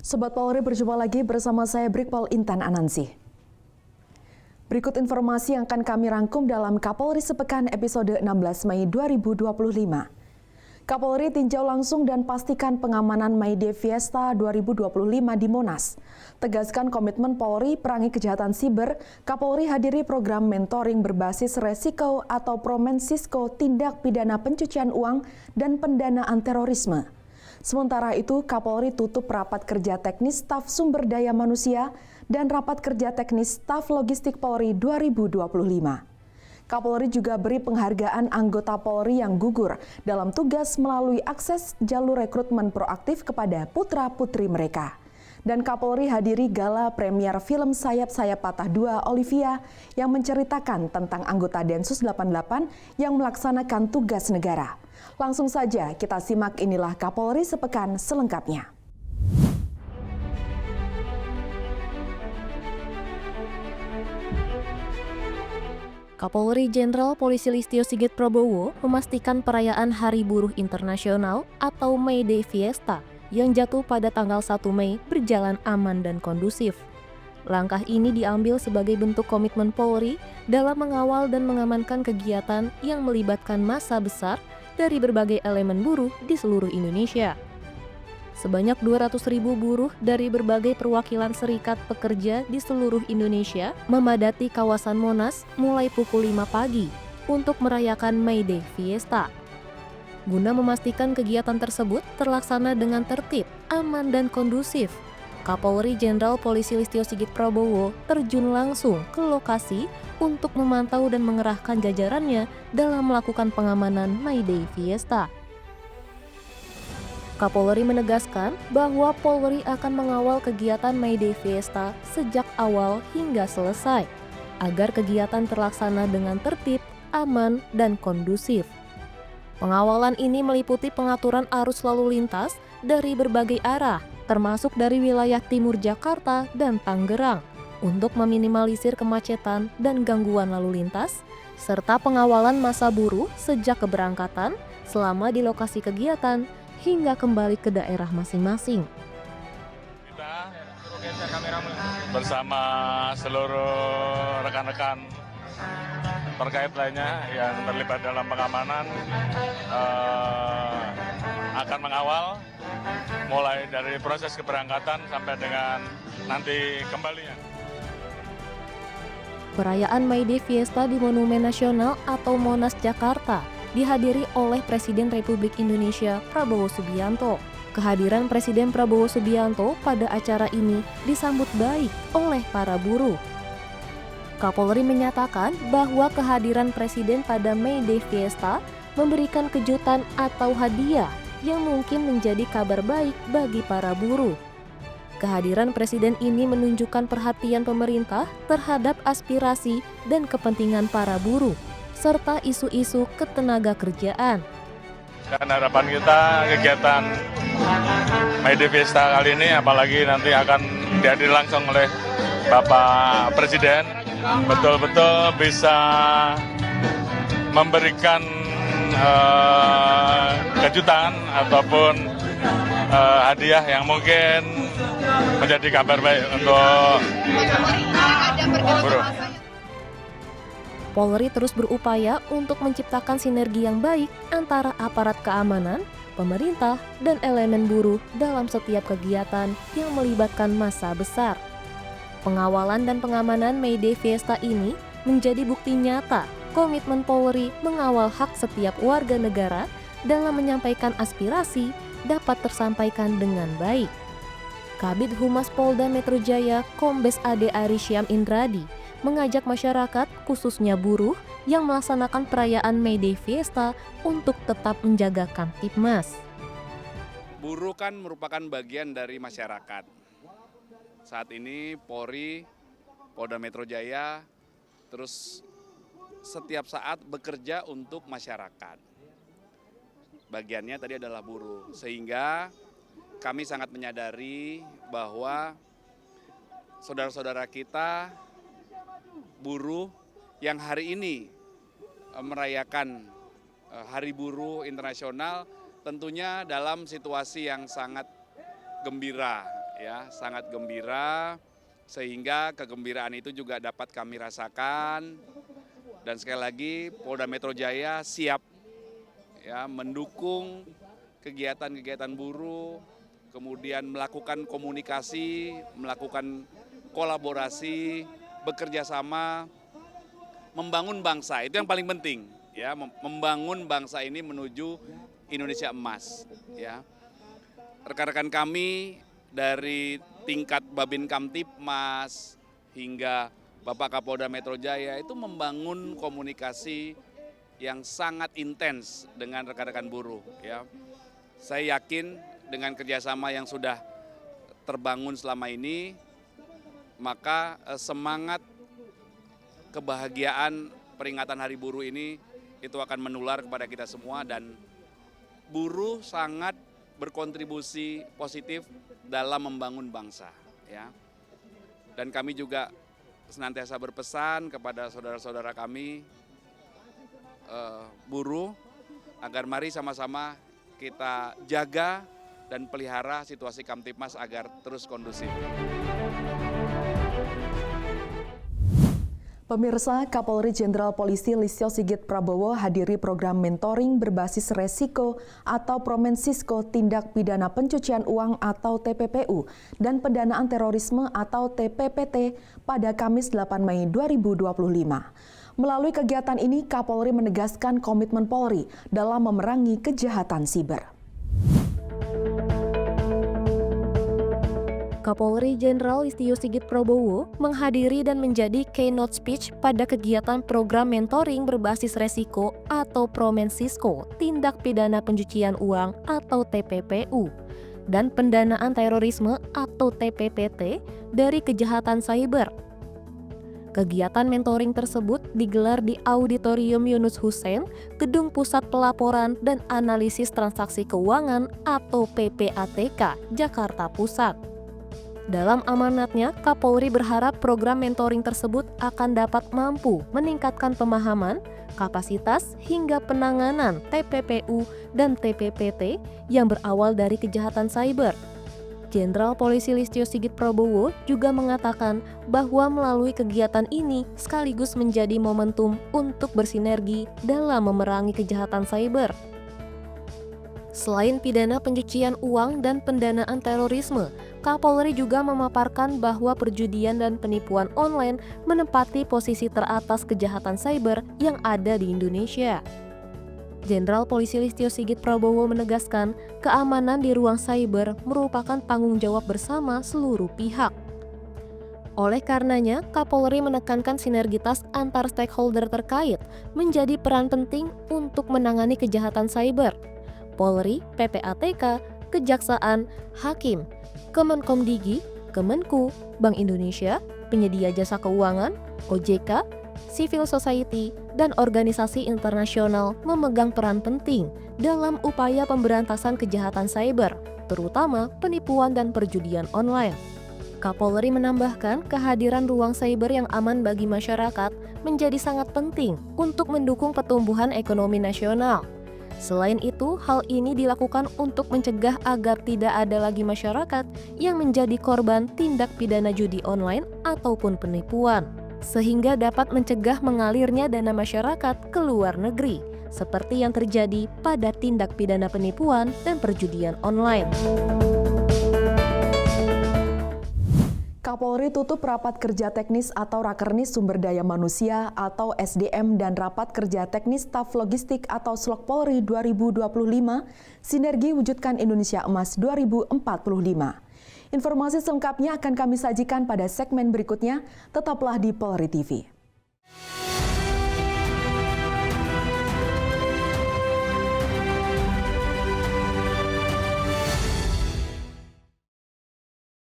Sobat Polri, berjumpa lagi bersama saya Brigpol Intan Anansi. Berikut informasi yang akan kami rangkum dalam Kapolri Sepekan episode 16 Mei 2025. Kapolri tinjau langsung dan pastikan pengamanan May Day Fiesta 2025 di Monas. Tegaskan komitmen Polri perangi kejahatan siber, Kapolri hadiri program mentoring berbasis resiko atau Promensisko tindak pidana pencucian uang dan pendanaan terorisme. Sementara itu, Kapolri tutup rapat kerja teknis staf sumber daya manusia dan rapat kerja teknis staf logistik Polri 2025. Kapolri juga beri penghargaan anggota Polri yang gugur dalam tugas melalui akses jalur rekrutmen proaktif kepada putra-putri mereka. Dan Kapolri hadiri gala premier film Sayap-Sayap Patah Dua Olivia yang menceritakan tentang anggota Densus 88 yang melaksanakan tugas negara. Langsung saja kita simak, inilah Kapolri Sepekan selengkapnya. Kapolri Jenderal Polisi Listio Sigit Prabowo memastikan perayaan Hari Buruh Internasional atau May Day Fiesta yang jatuh pada tanggal 1 Mei berjalan aman dan kondusif. Langkah ini diambil sebagai bentuk komitmen Polri dalam mengawal dan mengamankan kegiatan yang melibatkan massa besar dari berbagai elemen buruh di seluruh Indonesia. Sebanyak 200.000 buruh dari berbagai perwakilan serikat pekerja di seluruh Indonesia memadati kawasan Monas mulai pukul 5 pagi untuk merayakan May Day Fiesta. Guna memastikan kegiatan tersebut terlaksana dengan tertib, aman, dan kondusif, Kapolri Jenderal Polisi Listio Sigit Prabowo terjun langsung ke lokasi untuk memantau dan mengerahkan jajarannya dalam melakukan pengamanan May Day Fiesta. Kapolri menegaskan bahwa Polri akan mengawal kegiatan May Day Fiesta sejak awal hingga selesai, agar kegiatan terlaksana dengan tertib, aman, dan kondusif. Pengawalan ini meliputi pengaturan arus lalu lintas dari berbagai arah, termasuk dari wilayah timur Jakarta dan Tangerang, untuk meminimalisir kemacetan dan gangguan lalu lintas, serta pengawalan massa buruh sejak keberangkatan, selama di lokasi kegiatan, hingga kembali ke daerah masing-masing. Kita bersama seluruh rekan-rekan terkait lainnya yang terlibat dalam pengamanan akan mengawal mulai dari proses keberangkatan sampai dengan nanti kembalinya. Perayaan May Day Fiesta di Monumen Nasional atau Monas, Jakarta dihadiri oleh Presiden Republik Indonesia Prabowo Subianto. Kehadiran Presiden Prabowo Subianto pada acara ini disambut baik oleh para buruh. Kapolri menyatakan bahwa kehadiran Presiden pada May Day Fiesta memberikan kejutan atau hadiah yang mungkin menjadi kabar baik bagi para buruh. Kehadiran Presiden ini menunjukkan perhatian pemerintah terhadap aspirasi dan kepentingan para buruh, serta isu-isu ketenaga kerjaan. Dan harapan kita kegiatan May Day Fiesta kali ini, apalagi nanti akan dihadiri langsung oleh Bapak Presiden, betul-betul bisa memberikan kejutan ataupun hadiah yang mungkin menjadi kabar baik untuk buruh. Polri terus berupaya untuk menciptakan sinergi yang baik antara aparat keamanan, pemerintah, dan elemen buruh dalam setiap kegiatan yang melibatkan massa besar. Pengawalan dan pengamanan May Day Fiesta ini menjadi bukti nyata komitmen Polri mengawal hak setiap warga negara dalam menyampaikan aspirasi dapat tersampaikan dengan baik. Kabid Humas Polda Metro Jaya Kombes Ade Arishyam Indradi mengajak masyarakat, khususnya buruh, yang melaksanakan perayaan May Day Fiesta untuk tetap menjaga Kamtibmas. Buruh kan merupakan bagian dari masyarakat. Saat ini Polri, Polda Metro Jaya, terus setiap saat bekerja untuk masyarakat. Bagiannya tadi adalah buruh, sehingga kami sangat menyadari bahwa saudara-saudara kita buruh yang hari ini merayakan Hari Buruh Internasional tentunya dalam situasi yang sangat gembira, ya, sangat gembira, sehingga kegembiraan itu juga dapat kami rasakan. Dan sekali lagi Polda Metro Jaya siap ya mendukung kegiatan-kegiatan buruh, kemudian melakukan komunikasi, melakukan kolaborasi, bekerja sama, membangun bangsa. Itu yang paling penting ya, membangun bangsa ini menuju Indonesia emas ya. Rekan-rekan kami dari tingkat Babin Kamtipmas hingga Bapak Kapolda Metro Jaya itu membangun komunikasi yang sangat intens dengan rekan-rekan buruh ya. Saya yakin dengan kerjasama yang sudah terbangun selama ini, maka semangat kebahagiaan peringatan Hari Buruh ini itu akan menular kepada kita semua, dan buruh sangat berkontribusi positif dalam membangun bangsa ya. Dan kami juga senantiasa berpesan kepada saudara-saudara kami buruh agar mari sama-sama kita jaga dan pelihara situasi Kamtipmas agar terus kondusif. Pemirsa, Kapolri Jenderal Polisi Listio Sigit Prabowo hadiri program mentoring berbasis resiko atau Promensisko Tindak Pidana Pencucian Uang atau TPPU dan Pendanaan Terorisme atau TPPT pada Kamis 8 Mei 2025. Melalui kegiatan ini, Kapolri menegaskan komitmen Polri dalam memerangi kejahatan siber. Kapolri Jenderal Listio Sigit Prabowo menghadiri dan menjadi keynote speech pada kegiatan program mentoring berbasis resiko atau Promensisko Tindak Pidana Pencucian Uang atau TPPU dan Pendanaan Terorisme atau TPPT dari Kejahatan Cyber. Kegiatan mentoring tersebut digelar di Auditorium Yunus Hussein, Gedung Pusat Pelaporan dan Analisis Transaksi Keuangan atau PPATK, Jakarta Pusat. Dalam amanatnya, Kapolri berharap program mentoring tersebut akan dapat mampu meningkatkan pemahaman, kapasitas, hingga penanganan TPPU dan TPPT yang berawal dari kejahatan cyber. Jenderal Polisi Listio Sigit Prabowo juga mengatakan bahwa melalui kegiatan ini sekaligus menjadi momentum untuk bersinergi dalam memerangi kejahatan cyber. Selain pidana pencucian uang dan pendanaan terorisme, Kapolri juga memaparkan bahwa perjudian dan penipuan online menempati posisi teratas kejahatan cyber yang ada di Indonesia. Jenderal Polisi Listio Sigit Prabowo menegaskan keamanan di ruang cyber merupakan tanggung jawab bersama seluruh pihak. Oleh karenanya, Kapolri menekankan sinergitas antar stakeholder terkait menjadi peran penting untuk menangani kejahatan cyber. Polri, PPATK, Kejaksaan, Hakim, Kemenkomdigi, Kemenku, Bank Indonesia, penyedia jasa keuangan, OJK, civil society, dan organisasi internasional memegang peran penting dalam upaya pemberantasan kejahatan cyber, terutama penipuan dan perjudian online. Kapolri menambahkan kehadiran ruang cyber yang aman bagi masyarakat menjadi sangat penting untuk mendukung pertumbuhan ekonomi nasional. Selain itu, hal ini dilakukan untuk mencegah agar tidak ada lagi masyarakat yang menjadi korban tindak pidana judi online ataupun penipuan, sehingga dapat mencegah mengalirnya dana masyarakat ke luar negeri, seperti yang terjadi pada tindak pidana penipuan dan perjudian online. Kapolri tutup rapat kerja teknis atau Rakernis Sumber Daya Manusia atau SDM dan rapat kerja teknis staf logistik atau Slok Polri 2025, Sinergi Wujudkan Indonesia Emas 2045. Informasi selengkapnya akan kami sajikan pada segmen berikutnya, tetaplah di Polri TV.